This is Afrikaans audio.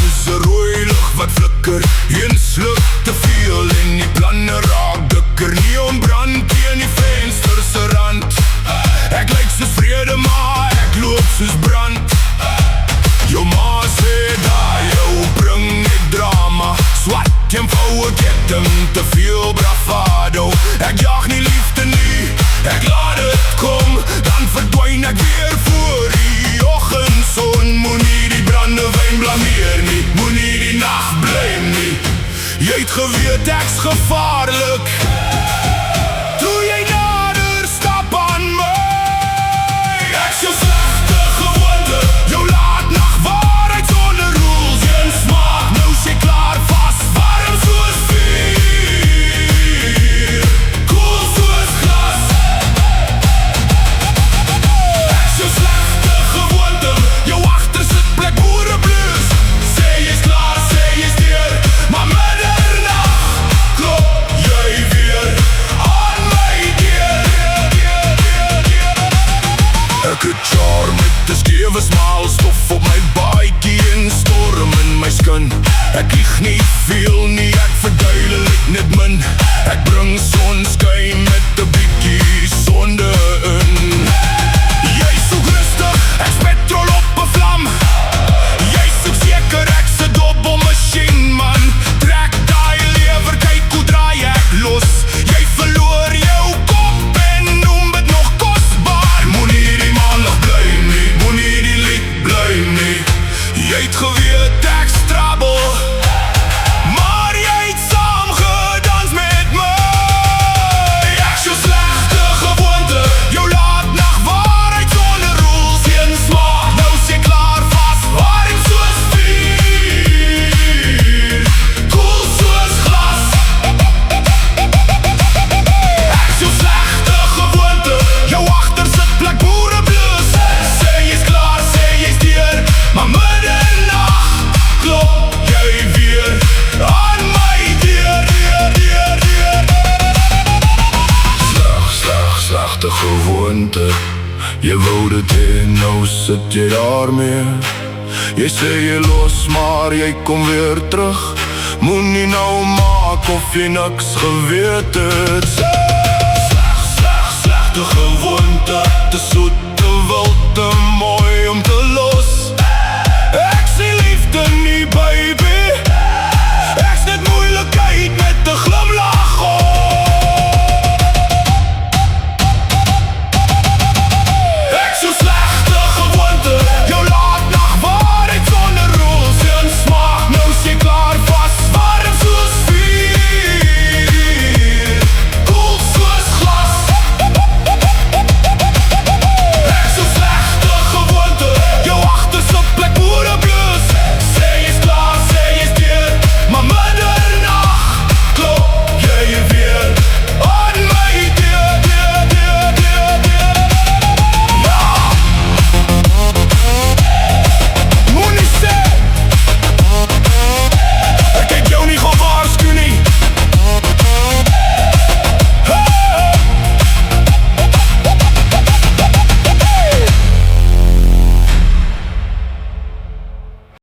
is 'n rooi lig wat flikker, een sluk te veel en die planne raak dikker. Neon brand teen die venster se rand. Ek lyk soos vrede maar ek loop soos brand. Jou ma sê daar jou bring net drama. Swat en vouwe ketting, te veel bravado. Ek jaag nie liefde nie, ek laat het kom. Dan verdwyn ek weer voor die ochgendson. Moenie die brandewyn blameer nie, moenie die nacht blame nie. Jy het geweet ek's gevaarlik toe jy nader stap aan my. Ek's jou slegte gewoonte, jou laat nacht waarheid sonder rules en smaak. Nou is jy klaar vast, warm soos vuur, koel soos glas. Ek's jou slegte gewoonte, jou agtersitplek boereblues. Sê jy's klaar, sê jy's deur, maar middernacht klop jy weer aan my deur. Ek het char met 'n skewe smaal, stof op my baadjie en storm in my skin. Ek lieg nie veel nie, ek verduidelik net min. Ek bring sonskyn met 'n bietjie sonde in. Jy soek rustig, ek's petrol op 'n vlam. Jy soek seker ek's 'n dobbelmasjien man. Trek daai lewer, kyk hoe draai ek los. Jy verloor jou kop en noem dit nog kosbaar. Moenie die maandag bly nie, moenie die lied bly nie. Jy het geweet ek's trouble, maar jy het saam gedans met my. Ek's jou slegte gewoonte, jou laat nacht waarheid sonder rules en smaak. Nou is jy klaar vast, warm soos vuur, koel soos glas. Ek's jou slegte gewoonte, jou agtersitplek boereblues. Sê jy's klaar, sê jy's deur, maar middernacht klop jy weer aan my deur. Slegte gewoonte, jy wou dit hê, nou sit jy daarmee. Jy sê jy los, maar jy kom weer terug. Moenie nou maak of jy niks geweet het. Slegte gewoonte, te soet, te wild, te mooi.